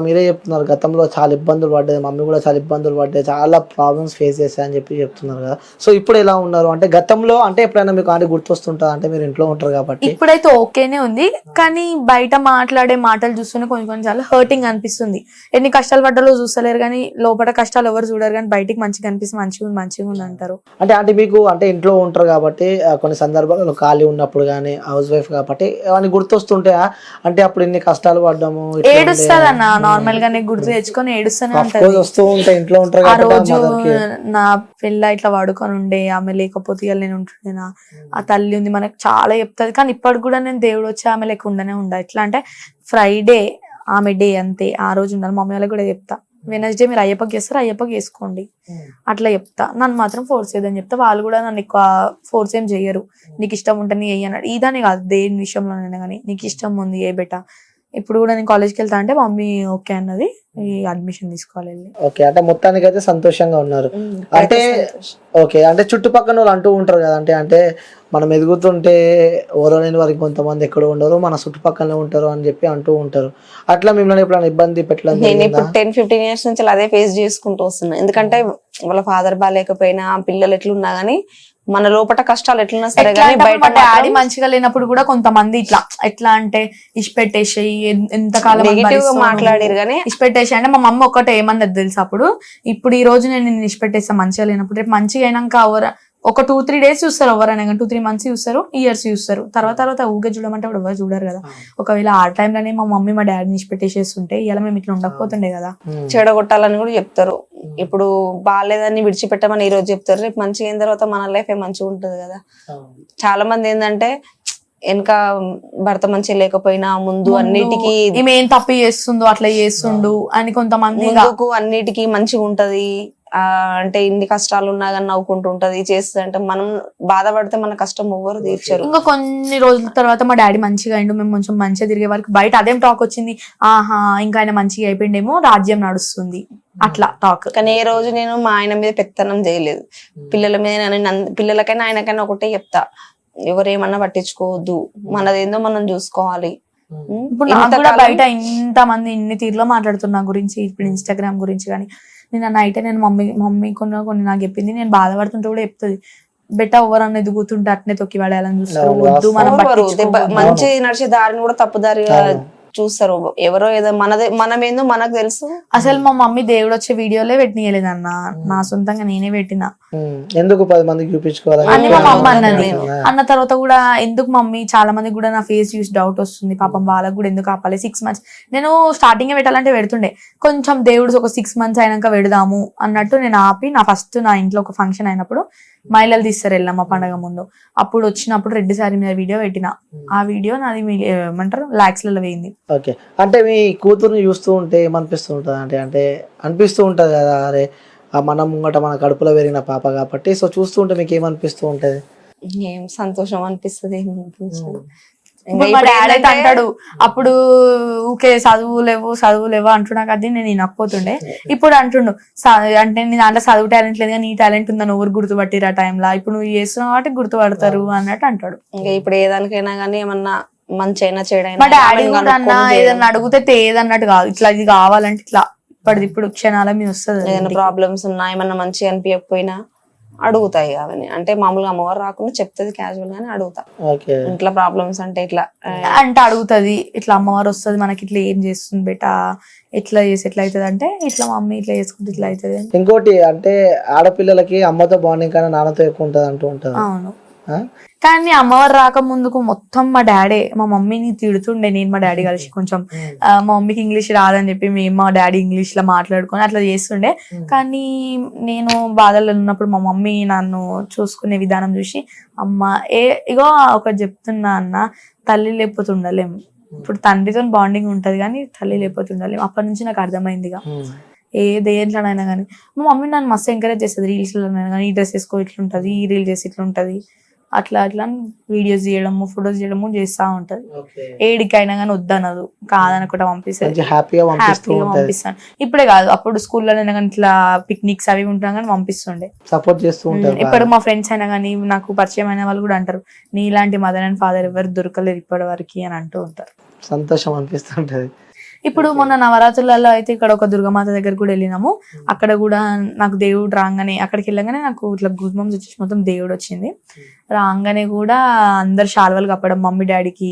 మీరే చెప్తున్నారు గతంలో చాలా ఇబ్బందులు పడ్డది, మమ్మీ కూడా చాలా ఇబ్బందులు పడ్డాయి, చాలా ప్రాబ్లమ్స్ ఫేస్ చేశాయని చెప్పి చెప్తున్నారు కదా. సో ఇప్పుడు ఎలా ఉన్నారు అంటే గతంలో అంటే ఎప్పుడైనా మీకు అంటే గుర్తొస్తుంటా అంటే మీరు ఇంట్లో ఉంటారు కాబట్టి? ఇప్పుడైతే ఓకేనే ఉంది, కానీ బయట మాట్లాడే మాటలు చూస్తూనే కొన్నిసార్లు హర్టింగ్ అనిపిస్తుంది. ఎన్ని కష్టాలు పడ్డాలో చూస్తలేరు కానీ లోపల కష్టాలు ఎవరు చూడరు, కానీ బయటికి మంచిగా అనిపిస్తుంది, మంచిగా ఉంది అంటారు. అంటే మీకు అంటే ఇంట్లో ఉంటారు కాబట్టి కొన్ని సందర్భాల్లో ఖాళీ ఉన్నప్పుడు కానీ హౌస్ వైఫ్ కాబట్టి అవన్నీ గుర్తొస్తుంటాయా అంటే అప్పుడు ఇన్ని కష్టాలు పడ్డాము? ఏడుస్తాదన్న నార్మల్ గా గుర్తు తెచ్చుకొని ఏడుస్తూనే ఉంటది. ఆ రోజు నా పిల్ల ఇట్లా పడుకొని ఉండే, ఆమె లేకపోతే ఇక నేను ఉంటుండేనా, ఆ తల్లి ఉంది మనకు చాలా చెప్తుంది. కానీ ఇప్పటికి కూడా నేను దేవుడు వచ్చి ఆమె లేకుండానే ఉండ. ఎట్లా అంటే ఫ్రైడే ఆమె డే అంతే, ఆ రోజు ఉండాలి. మమ్మీ వాళ్ళకి కూడా చెప్తా వెనస్డే మీరు అయ్యప్పకి చేస్తారు, అయ్యప్పకి చేసుకోండి అట్లా చెప్తా. నన్ను మాత్రం ఫోర్స్ చేయదని చెప్తా. వాళ్ళు కూడా నన్ను ఎక్కువ ఫోర్స్ ఏం చెయ్యరు. నీకు ఇష్టం ఉంటుంది ఏ అన్నాడు, ఇదని కాదు దేని విషయంలోనైనా కానీ నీకు ఇష్టం ఉంది ఏ బెట. ఇప్పుడు కూడా నేను కాలేజ్కి వెళ్తా అంటే మమ్మీ ఓకే అన్నది, ఈ అడ్మిషన్ తీసుకోవాలి వెళ్ళి. ఓకే, అంటే మొత్తానికి అయితే సంతోషంగా ఉన్నారు. అంటే ఓకే, అంటే చుట్టుపక్కల వాళ్ళు అంటూ ఉంటారు కదా, అంటే మనం ఎదుగుతుంటే ఎవరో లేని వారికి కొంతమంది ఎక్కడ ఉండరు, మన చుట్టుపక్కలనే ఉంటారు అని చెప్పి అంటూ ఉంటారు. అట్లా మిమ్మల్ని ఎప్పుడైనా ఇబ్బంది పెట్టలేదు? నేను ఇప్పుడు 10-15 years నుంచి అదే ఫేస్ చేసుకుంటూ వస్తున్నా. ఎందుకంటే వాళ్ళ ఫాదర్ బాగాలేకపోయినా పిల్లలు ఎట్లున్నా గానీ మన లోపల కష్టాలు ఎట్లున్నా సరే కానీ బయట డాడీ మంచిగా లేనప్పుడు కూడా కొంతమంది ఇట్లా ఎట్లా అంటే ఇష్టపెట్టేసి ఎంతకాలం నెగిటివ్ గా మాట్లాడారు కానీ ఇష్టపెట్టేసి అంటే మా మమ్మీ ఒక్కటే ఏమన్నది తెలుసు అప్పుడు, ఇప్పుడు ఈ రోజు నేను నిన్ను ఇష్టపెట్టేస్తా మంచిగా లేనప్పుడు, రేపు మంచిగా అయినాక ఒక 2-3 days చూస్తారు ఎవరైనా కానీ, 2-3 months చూస్తారు, ఇయర్స్ చూస్తారు. తర్వాత ఊగే చూడమంటే అప్పుడు ఎవరు చూడరు కదా. ఒకవేళ ఆ టైంలోనే మా మమ్మీ మా డాడీని ఇష్టపెట్టేసేస్తుంటే ఇలా మేము ఇట్లా ఉండకపోతుండే కదా. చెడగొట్టాలని కూడా చెప్తారు. ఇప్పుడు బాగాలేదని విడిచిపెట్టమని ఈ రోజు చెప్తారు, రేపు మంచిగా అయిన తర్వాత మన లైఫ్ మంచిగా ఉంటది కదా. చాలా మంది ఏంటంటే వెనక భర్త మంచిగా లేకపోయినా ముందు అన్నిటికీ ఈమె ఏం తప్పు చేస్తుందో అట్లా చేస్తుండు అని కొంతమంది ముందుకు అన్నిటికీ మంచిగా ఉంటది, అంటే ఇన్ని కష్టాలు ఉన్నా కానీ నవ్వుకుంటూ ఉంటది చేస్తుంది. అంటే మనం బాధపడితే మన కష్టం ఎవ్వరు తీర్చరు. ఇంకా కొన్ని రోజుల తర్వాత మా డాడీ మంచిగా అయిండు, మేము కొంచెం మంచిగా తిరిగే వరకు బయట అదేం టాక్ వచ్చింది, ఆహా ఇంకా ఆయన మంచిగా అయిపోయిండేమో రాజ్యం నడుస్తుంది అట్లా టాక్. కానీ ఏ రోజు నేను మా ఆయన మీద పెత్తనం చేయలేదు. పిల్లల మీద పిల్లలకైనా ఆయనకైనా ఒకటే చెప్తా, ఎవరేమన్నా పట్టించుకోవద్దు, మనదేందో మనం చూసుకోవాలి. ఇప్పుడు నాకు కూడా బయట ఇంత మంది ఇన్ని తీరులో మాట్లాడుతున్నా గురించి, ఇప్పుడు ఇన్స్టాగ్రామ్ గురించి కానీ, నేను నైట్ నేను మమ్మీ కొన్ని నాకు చెప్పింది, నేను బాధపడుతుంటే కూడా చెప్తుంది, బెట్ట ఎవరన్నా ఎదుగుతుంటే అట్నే తొక్కి పడేయాలని చూస్తారు, వద్దు మనం మంచి నడిచే దారిని కూడా తప్పుదారి చూస్తారు. ఎవరో ఏదో మనమేందో మనకు తెలుసు. అసలు మా మమ్మీ దేవుడు వచ్చే వీడియోలే పెట్టియలేదన్న, నా సొంతంగా నేనే పెట్టిన. ఎందుకు 10 మందికి చూపించుకోవాలి అని మా మమ్మీ అన్నది. అన్న తర్వాత కూడా ఎందుకు మమ్మీ, చాలా మందికి కూడా నా ఫేస్ చూసి డౌట్ వస్తుంది, పాపం వాళ్ళకు కూడా ఎందుకు ఆపాలి 6 months. నేను స్టార్టింగ్ పెట్టాలంటే పెడుతుండే, కొంచెం దేవుడు ఒక 6 months అయినాక పెడదాము అన్నట్టు నేను ఆపి, నా ఇంట్లో ఒక ఫంక్షన్ అయినప్పుడు మహిళలు తీస్తారు వెళ్ళమ్మ పండగ ముందు, అప్పుడు వచ్చినప్పుడు రెడ్డి సారీ మీద వీడియో పెట్టిన. ఆ వీడియో నాది ఏమంటారు lakhsలలో పోయింది. ఓకే, అంటే మీ కూతురుని చూస్తూ ఉంటే ఏమనిపిస్తూ ఉంటుంది అంటే అనిపిస్తూ ఉంటది కదా, అరే మన ముంగట మన కడుపులో పెరిగిన పాప కాబట్టి, సో చూస్తూ ఉంటే మీకు ఏమనిపిస్తూ ఉంటది? ఏం సంతోషం అనిపిస్తుంది. మా డాడీ అయితే అంటాడు, అప్పుడు ఊకే చదువు లేవు అంటున్నా కదా నేను వినకపోతుండే, ఇప్పుడు అంటుండు అంటే నీ దాంట్లో చదువు టాలెంట్ లేదు, నీ టాలెంట్ ఉందని ఎవరు గుర్తుపట్టిరు ఆ టైంలో, ఇప్పుడు నువ్వు చేస్తున్నావు కాబట్టి గుర్తుపడతారు అన్నట్టు అంటాడు. ఇంకా ఇప్పుడు ఏదానికైనా కానీ ఏమన్నా మంచి అయినా చెడైనా, మా డాడీ కూడా అన్న ఏదన్నా అడిగితే తేదన్నట్టు కాదు, ఇట్లా ఇది కావాలంటే ఇట్లా ఇప్పుడు క్షణాల మీద వస్తుంది. ఏదైనా ప్రాబ్లమ్స్ ఉన్నా ఏమన్నా మంచిగా అనిపించకపోయినా అడుగుతాయి అవన్నీ, అంటే మామూలుగా అమ్మవారు రాకుండా చెప్తుంది క్యాజువల్ గానే అడుగుతా. ఇంట్లో ప్రాబ్లమ్స్ అంటే ఇట్లా అంటే అడుగుతుంది, ఇట్లా అమ్మవారు వస్తుంది మనకి ఇట్లా ఏం చేస్తుంది బేటా, ఎట్లా చేసి ఎట్లా అవుతుంది అంటే, ఇట్లా మమ్మీ ఇట్లా చేసుకుంటే ఇట్లా అవుతుంది. ఇంకోటి అంటే ఆడపిల్లలకి అమ్మతో బాండింగ్ కన్నా నాన్నతో ఎక్కువ ఉంటది అంటూ ఉంటారు. అవును, కానీ అమ్మవారు రాక ముందుకు మొత్తం మా డాడీ మా మమ్మీని తిడుతుండే. నేను మా డాడీ కలిసి కొంచెం మా మమ్మీకి ఇంగ్లీష్ రాదని చెప్పి మేము మా డాడీ ఇంగ్లీష్ లో మాట్లాడుకొని అట్లా చేస్తుండే. కానీ నేను బాధల్లో ఉన్నప్పుడు మా మమ్మీ నన్ను చూసుకునే విధానం చూసి, అమ్మ ఇగో ఒకటి చెప్తున్నా అన్న, తల్లి లేకపోతే ఉండలేము. ఇప్పుడు తండ్రితో బాండింగ్ ఉంటది కానీ తల్లి లేకపోతే ఉండలేము. అప్పటి నుంచి నాకు అర్థమైందిగా, ఏ దేంట్లోనైనా కానీ మా మమ్మీ నన్ను మస్తు ఎంకరేజ్ చేస్తుంది. రీల్స్ లోనైనా కానీ, ఈ డ్రెస్ వేసుకో ఇట్లుంటది, ఈ రీల్ చేసి ఇట్లుంటది, అట్లా వీడియోస్ చేయడము ఫొటోస్ చేయడము చేస్తా ఉంటది. ఏడికైనా కానీ వద్దనదు, కాదనకుండా పంపిస్తుంది, హ్యాపీగా పంపిస్తాను. ఇప్పుడే కాదు, అప్పుడు స్కూల్లోనైనా కానీ ఇట్లా పిక్నిక్స్ అవి ఉంటాం కానీ పంపిస్తుండే, సపోర్ట్ చేస్తూ ఉంటారు. ఇప్పుడు మా ఫ్రెండ్స్ అయినా కానీ నాకు పరిచయం అయిన వాళ్ళు కూడా అంటారు, నీలాంటి మదర్ అండ్ ఫాదర్ ఎవరు దొరకలేరు ఇప్పటి వరకు అని అంటూ ఉంటారు. సంతోషం అనిపిస్తుంటది. ఇప్పుడు మొన్న నవరాత్రులలో అయితే ఇక్కడ ఒక దుర్గమాత దగ్గర కూడా వెళ్ళినాము. అక్కడ కూడా నాకు దేవుడు రాగానే, అక్కడికి వెళ్ళగానే నాకు ఇట్లా గూస్బంప్స్ వచ్చేసి మొత్తం దేవుడు వచ్చింది. రాగానే కూడా అందరు శాల్వాలు కప్పడం మమ్మీ డాడీకి,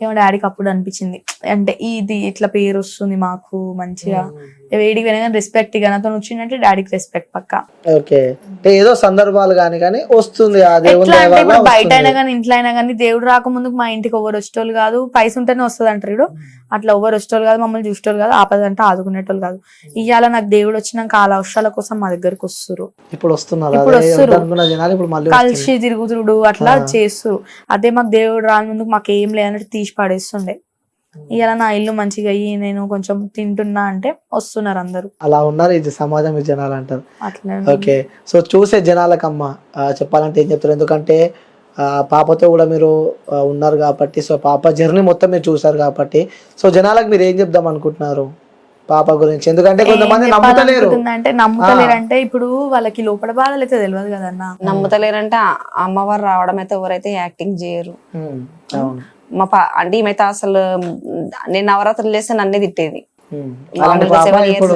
ఏమో డాడీకి అప్పుడు అనిపించింది, అంటే ఇది ఇట్లా పేరు వస్తుంది మాకు మంచిగా, వేడికి వెళ్ళగానే రెస్పెక్ట్, ఇక నాతో వచ్చిందంటే డాడీకి రెస్పెక్ట్ పక్క. ఓకే, ఏదో సందర్భాలు కానీ వస్తుంది, బయట అయినా కానీ ఇంట్లో అయినా కానీ దేవుడు రాకముందుకు మా ఇంటికి ఎవరు వచ్చేటోళ్ళు కాదు, పైస ఉంటేనే వస్తుంది అంటారు. అట్లా ఎవరు వచ్చేటోళ్ళు కాదు, మమ్మల్ని చూసేటోళ్ళు కాదు, ఆపదంటే ఆదుకునేటోళ్ళు కాదు. ఇవాళ నాకు దేవుడు వచ్చినాక ఆ అవసరాల కోసం మా దగ్గరకు వస్తారు. ఇప్పుడు వస్తారు కలిసి తిరుగుతుడు అట్లా చేస్తారు. అదే మాకు దేవుడు రాని ముందుకు మాకు ఏం లేదన్నట్టు తీసి పడేస్తుండే. ఇలా నా ఇల్లు మంచిగా అయ్యి నేను కొంచెం తింటున్నా అంటే వస్తున్నారు అందరూ. అలా ఉన్నారు ఇది సమాజం, ఈ జనాలు అంటారు. అట్లా ఓకే, సో చూసే జనాలకమ్మ చెప్పాలంటే ఏం చెప్తారు? ఎందుకంటే పాపతో కూడా మీరు ఉన్నారు కాబట్టి, సో పాప జర్నీ మొత్తం మీరు చూసారు కాబట్టి, సో జనాలకు మీరు ఏం చెప్దాం అనుకుంటున్నారు పాప గురించి? ఎందుకంటే కొంతమంది నమ్ముతలేరు. అంటే నమ్ముతలేరంటే ఇప్పుడు వాళ్ళకి లోపల బాధలు అయితే తెలియదు కదన్నా. నమ్ముతలేరంటే అమ్మవారు రావడం అయితే ఎవరైతే యాక్టింగ్ చేయరు. అవును. అంటే ఈమెతే అసలు నేను నవరాత్రులు చేస్తే నన్నే తిట్టేది. అలాంటి పాప ఇప్పుడు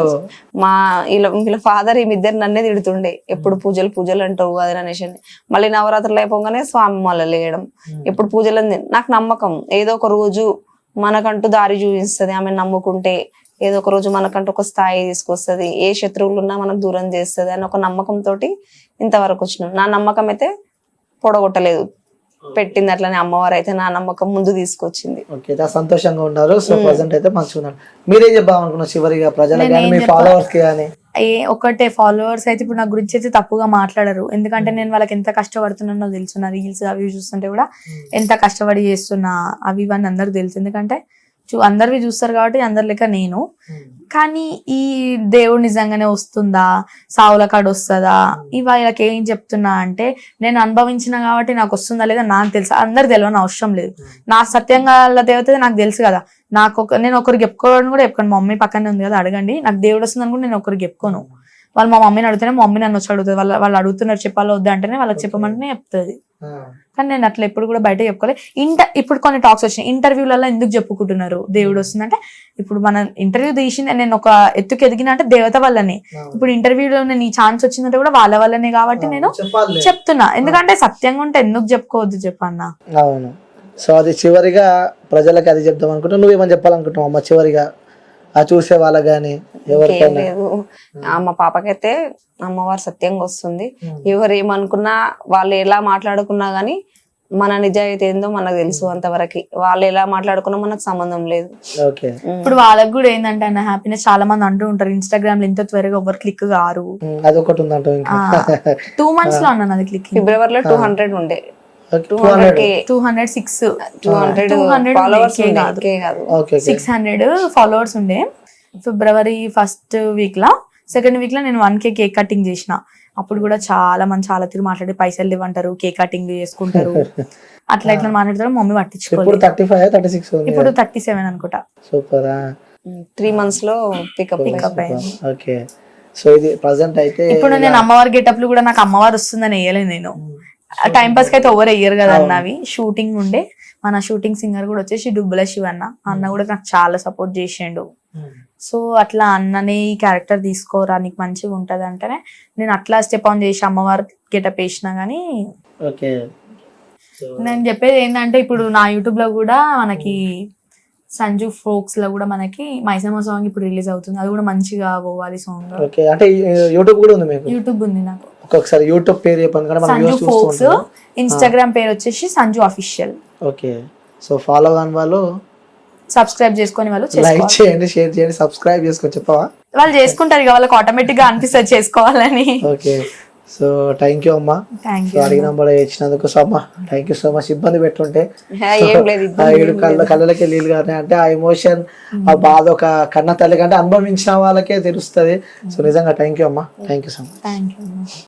మా వీళ్ళ ఫాదర్ ఈమెద్దరు నన్నే తిడుతుండే, ఎప్పుడు పూజలు పూజలు అంటావు అది అనేసి. మళ్ళీ నవరాత్రులు అయిపోగానే స్వామి మళ్ళీ లేయడం, ఎప్పుడు పూజలు అంది. నాకు నమ్మకం ఏదో ఒక రోజు మనకంటూ దారి చూపిస్తుంది, ఆమె నమ్ముకుంటే ఏదో ఒక రోజు మనకంటూ ఒక స్థాయి తీసుకొస్తుంది, ఏ శత్రువులు ఉన్నా మనకు దూరం చేస్తుంది అని ఒక నమ్మకంతో ఇంతవరకు వచ్చినాం. నా నమ్మకం అయితే పొడగొట్టలేదు, పెట్టింది అట్లనే అమ్మవారు అయితే నా నమ్మకం ముందు తీసుకొచ్చింది. ఓకే, సంతోషంగా ఉన్నారు. సో ప్రెసెంట్ అయితే మంచిగా ఉన్నారు. మీరేం చెప్దాం అనుకున్నారు చివరిగా ప్రజలకు కానీ మీ ఫాలోవర్స్ కి కానీ? ఒకటే ఫాలోవర్స్ అయితే ఇప్పుడు నా గురించి అయితే తప్పుగా మాట్లాడరు, ఎందుకంటే నేను వాళ్ళకి ఎంత కష్టపడుతున్నానో తెలుసు. నా రీల్స్ అవి చూస్తుంటే కూడా ఎంత కష్టపడి చేస్తున్నా అవి ఇవన్నీ అందరికి తెలుసు, ఎందుకంటే అందరివి చూస్తారు కాబట్టి అందరి లెక్క నేను. కానీ ఈ దేవుడు నిజంగానే వస్తుందా, సావుల కాడ వస్తుందా, వీళ్ళకి ఏం చెప్తున్నా అంటే నేను అనుభవించిన కాబట్టి నాకు వస్తుందా లేదా నాకు తెలుసు, అందరు తెలియని అవసరం లేదు. నా సత్యంగా దేవత నాకు తెలుసు కదా. నేను ఒకరికి చెప్పుకోవడం కూడా చెప్పుకోను, మా మమ్మీ పక్కనే ఉంది కదా అడగండి, నాకు దేవుడు వస్తుందని కూడా నేను ఒకరికి చెప్పుకోను. వాళ్ళు మా మమ్మీని అడిగితేనే మా మమ్మీ నన్ను వచ్చి అడుగుతుంది, వాళ్ళు అడుగుతున్నారు చెప్పాలో వద్దా అంటేనే వాళ్ళకి చెప్పమంటేనే చెప్తుంది. కానీ నేను అట్లా ఎప్పుడు కూడా బయట చెప్పుకోలేదు. ఇప్పుడు కొన్ని టాక్స్ వచ్చినాయి ఇంటర్వ్యూలలో, ఎందుకు చెప్పుకుంటున్నారు దేవుడు వస్తుందంటే, ఇప్పుడు మన ఇంటర్వ్యూ తీసింది నేను ఒక ఎత్తుకు ఎదిగిన అంటే దేవత వల్లనే. ఇప్పుడు ఇంటర్వ్యూలో నేను ఈ ఛాన్స్ వచ్చిందంటే కూడా వాళ్ళ వల్లనే కాబట్టి నేను చెప్తున్నా, ఎందుకంటే సత్యంగా ఉంటే ఎందుకు చెప్పుకోవద్దు చెప్పన్నా. అవును. సో అది చివరిగా ప్రజలకు అది చెప్దాం అనుకుంటున్నా. నువ్వేమని చెప్పాలనుకుంటున్నావు అమ్మ చివరిగా చూసే వాళ్ళ గానీ ఎవరికైనా? మా పాపకైతే అమ్మవారు సత్యంగా వస్తుంది. ఎవరు ఏమనుకున్నా, వాళ్ళు ఎలా మాట్లాడుకున్నా గానీ మన నిజాయితీ ఏందో మనకు తెలుసు అంతవరకు. వాళ్ళు ఎలా మాట్లాడుకున్నా మనకు సంబంధం లేదు. ఇప్పుడు వాళ్ళకి కూడా ఏంటంటే అన్న హ్యాపీనెస్ చాలా మంది అంటూ ఉంటారు ఇన్స్టాగ్రామ్ లో ఇంత త్వరగా ఎవరు క్లిక్ గారు. అదొకటి ఉందంట. 2 months లో అన్నాను అది క్లిక్. ఫిబ్రవరిలో 200 ఉండే, 600 ఫాలోవర్స్ ఉండే. ఫిబ్రవరి 1st week లా 2nd week లా నేను 1K కేక్ కటింగ్ చేసిన. అప్పుడు కూడా చాలా మంది చాలా తిరిగి మాట్లాడి పైసలు ఇవ్వంటారు, కేక్ కటింగ్ చేసుకుంటారు, అట్లా ఇట్లా మాట్లాడతారు. మమ్మీ పట్టించుకోలేదు. ఇప్పుడు 37 అనుకుంటా. సూపర్. 3 months లో పికప్ అయింది. ఓకే, సో ఇది ప్రెజెంట్ అయితే ఇప్పుడు నేను అమ్మవారి గెటప్లు కూడా నాకు అమ్మవారు వస్తుందని వేయలేదు నేను. టైం పాస్ కి అయితే ఎవరు అయ్యారు కదా అన్న. అవి షూటింగ్ ఉండే, మన షూటింగ్ సింగర్ కూడా వచ్చేసి డుబ్బుల శివ అన్న కూడా నాకు చాలా సపోర్ట్ చేసిండు. సో అట్లా అన్ననే ఈ క్యారెక్టర్ తీసుకోరా నీకు మంచిగా ఉంటది అంటేనే నేను అట్లా స్టెప్ ఆన్ చేసి అమ్మవారి గెటప్ వేసినా గానీ. నేను చెప్పేది ఏంటంటే ఇప్పుడు నా యూట్యూబ్ లో కూడా మనకి సంజు ఫోక్స్ లో కూడా మనకి మైసమ్మ సాంగ్ ఇప్పుడు రిలీజ్ అవుతుంది, అది కూడా మంచిగా పోవాలి సాంగ్. అంటే యూట్యూబ్ కూడా ఉంది మీకు? యూట్యూబ్ ఉంది నాకు. ఒకసారి యూట్యూబ్ పేరు చెప్పండి. సంజు ఫోక్స్, ఇన్స్టాగ్రామ్ పేరు వచ్చేసి Sanju official. Okay, so follow కాని వాళ్ళు సబ్స్క్రైబ్ చేసుకొని వాళ్ళు లైక్ చేయండి, షేర్ చేయండి, సబ్స్క్రైబ్ చేసుకో. చెప్పవా? వాళ్ళు చేసుకుంటారు ఇక, వాళ్ళకి ఆటోమేటిక్ గా అనిపిస్తుంది చేసుకోవాలని. ఓకే, సో థ్యాంక్ యూ అమ్మా. అడిగిన నెంబర్ ఇచ్చినందుకు. సో అమ్మా థ్యాంక్ యూ సో మచ్. ఇబ్బంది పెట్టుంటే కళ్ళకి నీళ్ళు కానీ అంటే ఆ ఎమోషన్, ఆ బాధ ఒక కన్న తల్లి కంటే అనుభవించిన వాళ్ళకే తెలుస్తుంది. సో నిజంగా థ్యాంక్ యూ అమ్మా. Thank you so much.